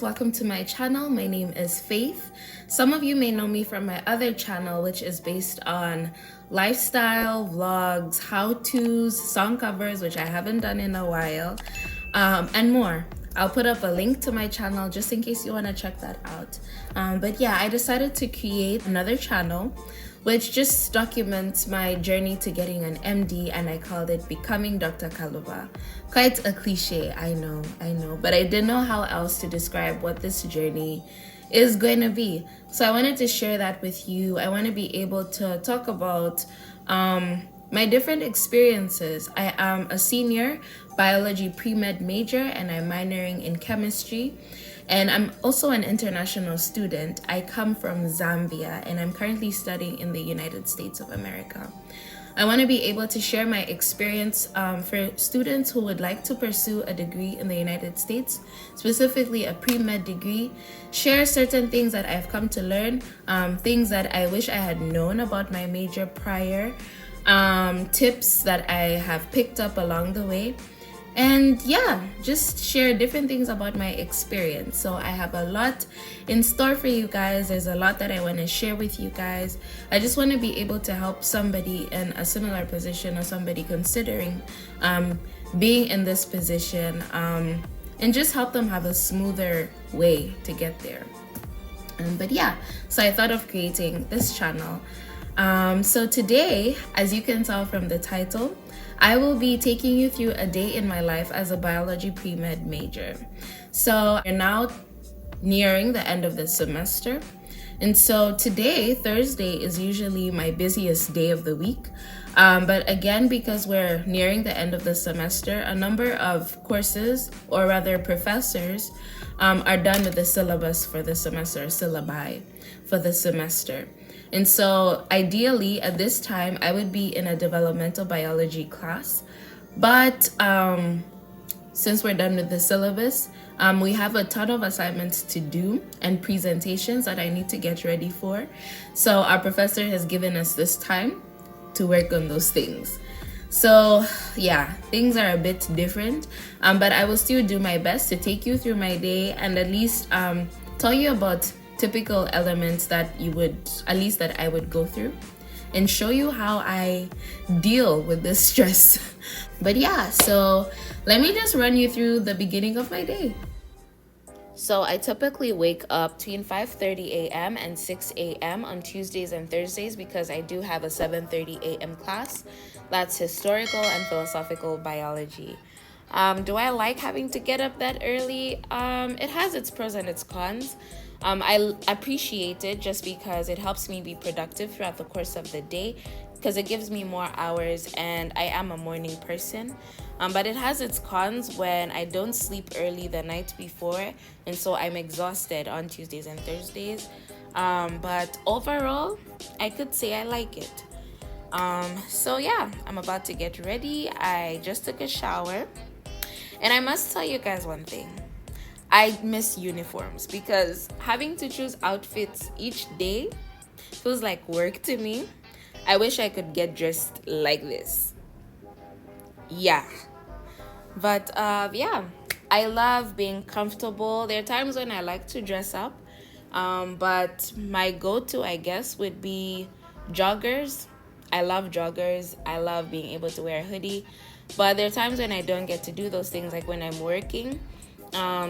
welcome to my channel. My name is Faith. Some of you may know me from my other channel, which is based on lifestyle, vlogs, how-tos, song covers, which I haven't done in a while, and more. I'll put up a link to my channel just in case you want to check that out. But yeah, I decided to create another channel which just documents my journey to getting an MD, and I called it Becoming Dr. Kaluba. Quite a cliche, I know, but I didn't know how else to describe what this journey is going to be. So I wanted to share that with you. I want to be able to talk about my different experiences. I am a senior biology pre-med major and I'm minoring in chemistry. And I'm also an international student. I come from Zambia and I'm currently studying in the United States of America. I want to be able to share my experience for students who would like to pursue a degree in the United States, specifically a pre-med degree, share certain things that I've come to learn, things that I wish I had known about my major prior, tips that I have picked up along the way. And yeah, just share different things about my experience. So I have a lot in store for you guys. There's a lot that I want to share with you guys. I just want to be able to help somebody in a similar position or somebody considering being in this position, and just help them have a smoother way to get there. But yeah, so I thought of creating this channel. So today, as you can tell from the title, I will be taking you through a day in my life as a biology pre-med major. So we're now nearing the end of the semester. And so today, Thursday, is usually my busiest day of the week. But again, because we're nearing the end of the semester, a number of courses, or rather professors, are done with the syllabus for the semester, syllabi for the semester. And so ideally at this time, I would be in a developmental biology class. But since we're done with the syllabus, we have a ton of assignments to do and presentations that I need to get ready for. So our professor has given us this time to work on those things. So yeah, things are a bit different, but I will still do my best to take you through my day and at least tell you about typical elements that that I would go through and show you how I deal with this stress. But yeah, so let me just run you through the beginning of my day. So I typically wake up between 5:30 a.m. and 6 a.m. on Tuesdays and Thursdays because I do have a 7:30 a.m. class. That's historical and philosophical biology. Do I like having to get up that early? It has its pros and its cons. I appreciate it just because it helps me be productive throughout the course of the day because it gives me more hours and I am a morning person. But it has its cons when I don't sleep early the night before and so I'm exhausted on Tuesdays and Thursdays. But overall, I could say I like it. So yeah, I'm about to get ready. I just took a shower and I must tell you guys one thing. I miss uniforms because having to choose outfits each day feels like work to me. I wish I could get dressed like this. Yeah. But yeah, I love being comfortable. There are times when I like to dress up, but my go-to, I guess, would be joggers. I love joggers. I love being able to wear a hoodie. But there are times when I don't get to do those things, like when I'm working.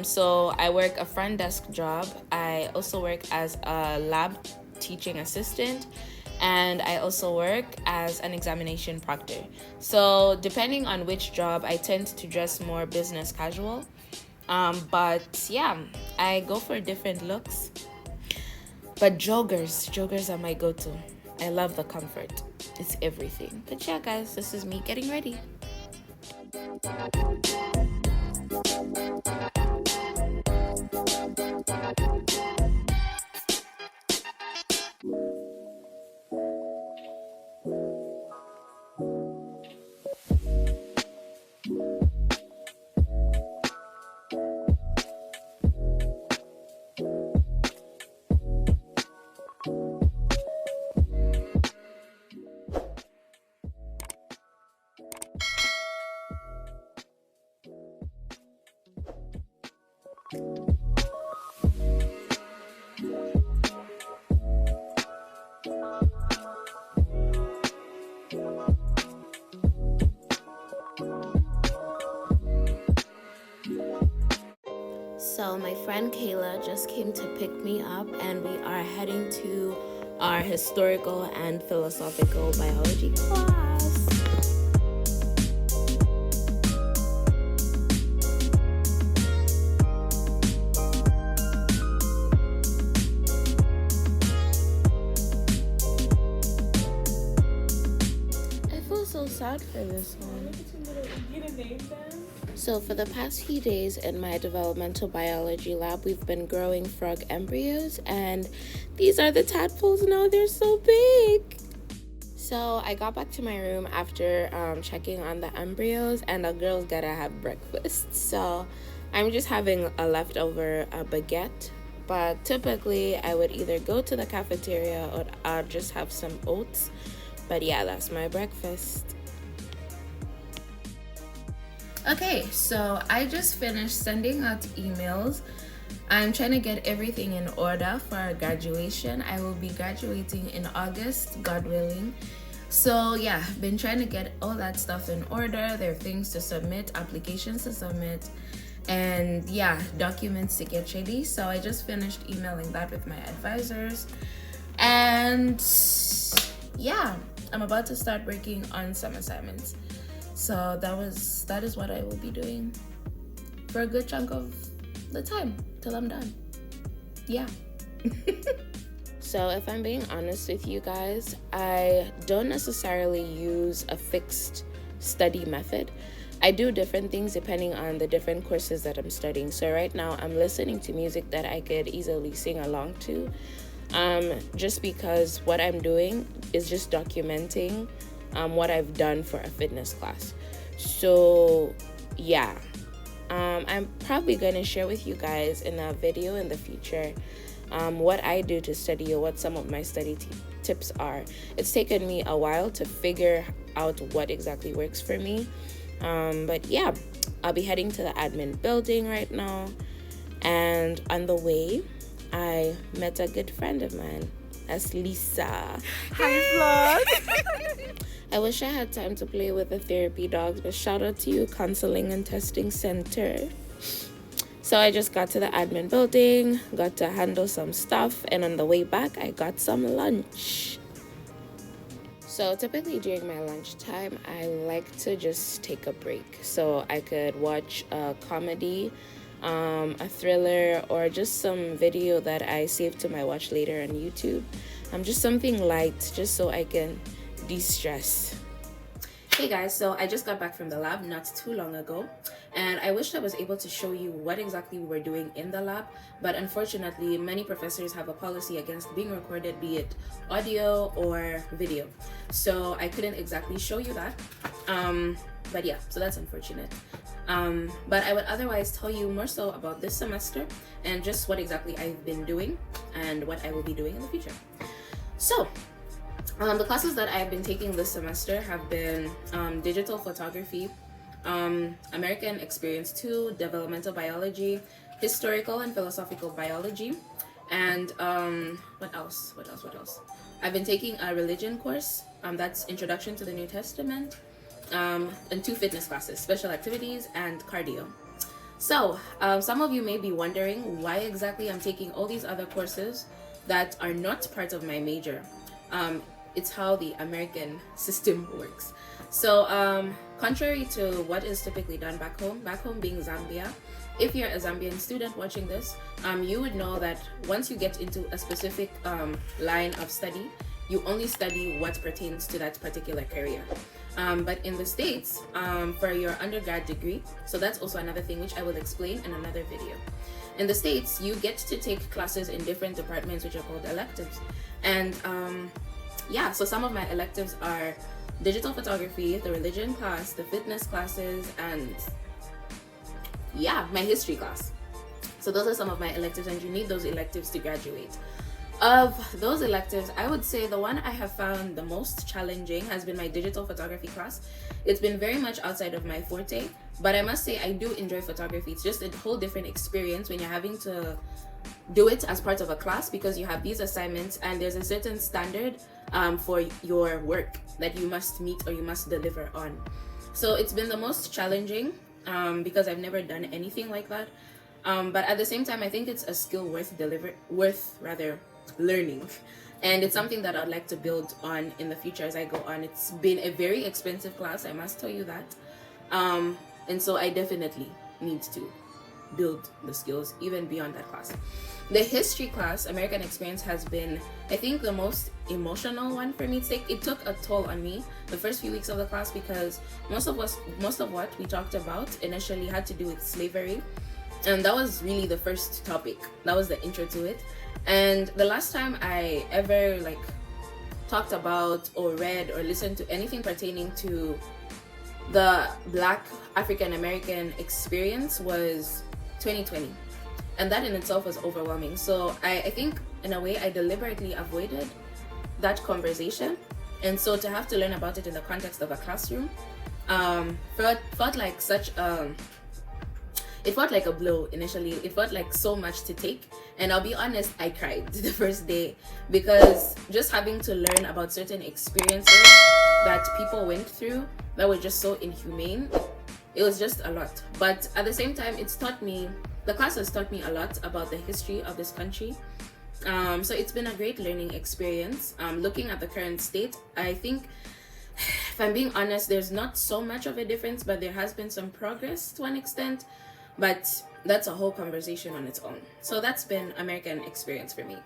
So I work a front desk job. I also work as a lab teaching assistant, and I also work as an examination proctor. So depending on which job, I tend to dress more business casual. But yeah, I go for different looks. But joggers are my go-to. I love the comfort. It's everything. But yeah, guys, this is me getting ready. So my friend Kayla just came to pick me up, and we are heading to our historical and philosophical biology class. I feel so sad for this one. So for the past few days in my developmental biology lab, we've been growing frog embryos, and these are the tadpoles now. They're so big. So I got back to my room after checking on the embryos, and the girls gotta have breakfast. So I'm just having a leftover baguette, but typically I would either go to the cafeteria or I'll just have some oats. But yeah, that's my breakfast. Okay, so I just finished sending out emails. I'm trying to get everything in order for our graduation. I will be graduating in August, God willing. So yeah, been trying to get all that stuff in order. There are things to submit, applications to submit, and yeah, documents to get ready. So I just finished emailing that with my advisors. And yeah, I'm about to start working on some assignments. So that is what I will be doing for a good chunk of the time till I'm done. Yeah. So if I'm being honest with you guys, I don't necessarily use a fixed study method. I do different things depending on the different courses that I'm studying. So right now I'm listening to music that I could easily sing along to, just because what I'm doing is just documenting what I've done for a fitness class. So yeah, I'm probably going to share with you guys in a video in the future what I do to study or what some of my study tips are. It's taken me a while to figure out what exactly works for me, but yeah, I'll be heading to the admin building right now, and on the way I met a good friend of mine. That's Lisa. Hi, vlog. I wish I had time to play with the therapy dogs, but shout out to you, Counseling and Testing Center. So I just got to the admin building, got to handle some stuff, and on the way back, I got some lunch. So typically during my lunchtime, I like to just take a break. So I could watch a comedy, a thriller, or just some video that I save to my watch later on YouTube. Just something light, just so I can de-stress. Hey guys, so I just got back from the lab not too long ago, and I wished I was able to show you what exactly we were doing in the lab, but unfortunately many professors have a policy against being recorded, be it audio or video, so I couldn't exactly show you that. But yeah, so that's unfortunate. But I would otherwise tell you more so about this semester and just what exactly I've been doing and what I will be doing in the future. So the classes that I've been taking this semester have been digital photography, American Experience 2, developmental biology, historical and philosophical biology, and what else? I've been taking a religion course, that's Introduction to the New Testament, and 2 fitness classes, special activities and cardio. So some of you may be wondering why exactly I'm taking all these other courses that are not part of my major. It's how the American system works. So contrary to what is typically done back home being Zambia, if you're a Zambian student watching this, you would know that once you get into a specific line of study, you only study what pertains to that particular career. But in the States, for your undergrad degree, so that's also another thing which I will explain in another video. In the States, you get to take classes in different departments which are called electives. And yeah, so some of my electives are digital photography, the religion class, the fitness classes, and yeah, my history class. So those are some of my electives, and you need those electives to graduate. Of those electives, I would say the one I have found the most challenging has been my digital photography class. It's been very much outside of my forte, but I must say I do enjoy photography. It's just a whole different experience when you're having to do it as part of a class, because you have these assignments and there's a certain standard for your work that you must meet or you must deliver on. So it's been the most challenging because I've never done anything like that. But at the same time, I think it's a skill worth learning, and it's something that I'd like to build on in the future as I go on. It's been a very expensive class, I must tell you that, and so I definitely need to build the skills even beyond that class. The history class, American Experience, has been, I think, the most emotional one for me to take. It took a toll on me the first few weeks of the class because most of what we talked about initially had to do with slavery, and that was really the first topic. That was the intro to it. And the last time I ever talked about or read or listened to anything pertaining to the Black African American experience was 2020, and that in itself was overwhelming. So I think in a way I deliberately avoided that conversation, and so to have to learn about it in the context of a classroom felt like it felt like a blow initially. It felt like so much to take, and I'll be honest, I cried the first day because just having to learn about certain experiences that people went through that were just so inhumane, it was just a lot. But at the same time, the class has taught me a lot about the history of this country. So it's been a great learning experience. Looking at the current state, I think, if I'm being honest, there's not so much of a difference, but there has been some progress to an extent. But that's a whole conversation on its own. So that's been American Experience for me.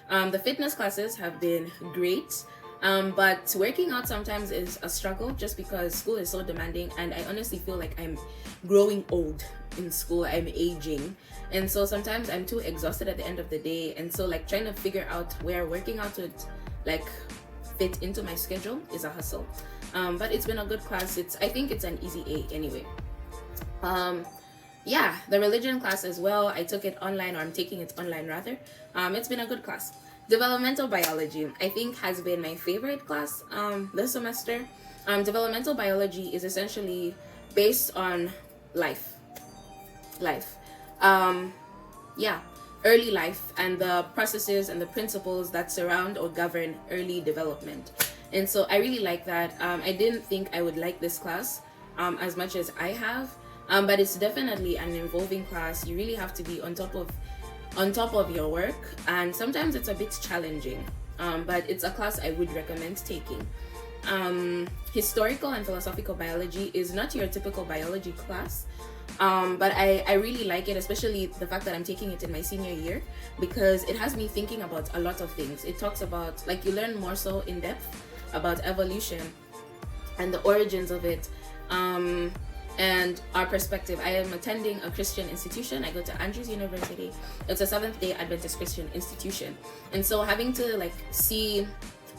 The fitness classes have been great. But working out sometimes is a struggle just because school is so demanding, and I honestly feel like I'm growing old in school. I'm aging, and so sometimes I'm too exhausted at the end of the day, and so trying to figure out where working out would fit into my schedule is a hustle. But it's been a good class. I think it's an easy A anyway. The religion class as well, I took it online, or I'm taking it online rather. It's been a good class. Developmental biology, I think, has been my favorite class this semester. Developmental biology is essentially based on life, early life, and the processes and the principles that surround or govern early development. And so I really like that. I didn't think I would like this class as much as I have, but it's definitely an involving class. You really have to be on top of your work, and sometimes it's a bit challenging, but it's a class I would recommend taking. Historical and philosophical biology is not your typical biology class, but I really like it, especially the fact that I'm taking it in my senior year, because it has me thinking about a lot of things. It talks about, you learn more so in depth about evolution and the origins of it, and our perspective. I am attending a Christian institution. I go to Andrews University. It's a Seventh-day Adventist Christian institution, and so having to see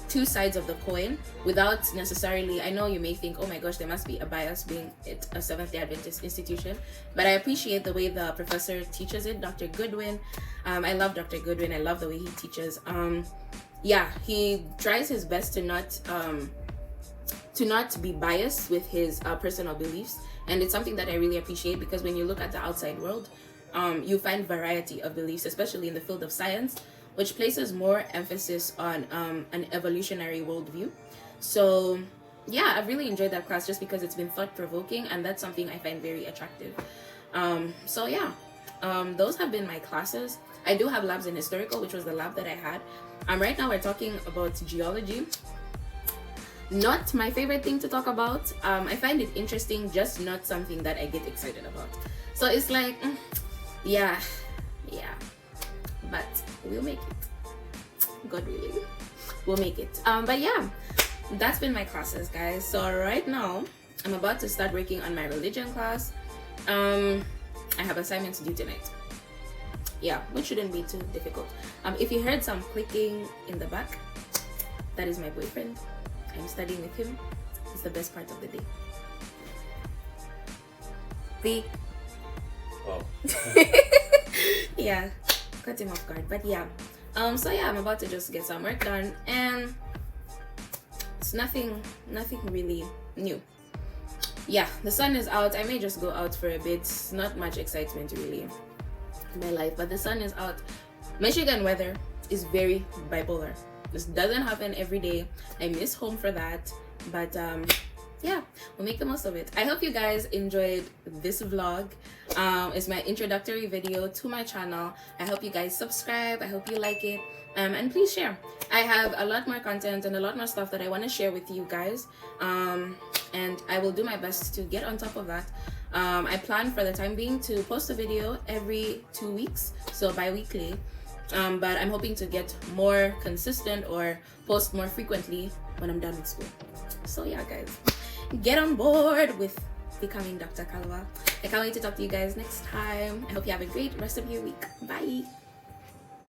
two sides of the coin without necessarily, I know you may think, oh my gosh, there must be a bias being it a Seventh-day Adventist institution, but I appreciate the way the professor teaches it, Dr. Goodwin. I love Dr. Goodwin. I love the way he teaches. He tries his best to not be biased with his personal beliefs, and it's something that I really appreciate, because when you look at the outside world, you find variety of beliefs, especially in the field of science, which places more emphasis on an evolutionary worldview. So I've really enjoyed that class just because it's been thought-provoking, and that's something I find very attractive. Those have been my classes. I do have labs in historical, which was the lab that I had. Right now we're talking about geology. Not my favorite thing to talk about. I find it interesting, just not something that I get excited about. So it's but we'll make it. God willing, we'll make it. That's been my classes, guys. So right now I'm about to start working on my religion class. I have assignments due tonight, which shouldn't be too difficult. If you heard some clicking in the back, that is my boyfriend. I'm studying with him. It's the best part of the day. Cut him off guard. But I'm about to just get some work done, and it's nothing really new. The sun is out. I may just go out for a bit. Not much excitement really in my life, but the sun is out. Michigan weather is very bipolar. This doesn't happen every day. I miss home for that, but we'll make the most of it. I hope you guys enjoyed this vlog. is my introductory video to my channel. I hope you guys subscribe. I hope you like it. And please share. I have a lot more content and a lot more stuff that I want to share with you guys. And I will do my best to get on top of that. I plan for the time being to post a video every 2 weeks, so bi-weekly. But I'm hoping to get more consistent or post more frequently when I'm done with school. So yeah, guys, get on board with becoming Dr. Kaluba. I can't wait to talk to you guys next time. I hope you have a great rest of your week. Bye.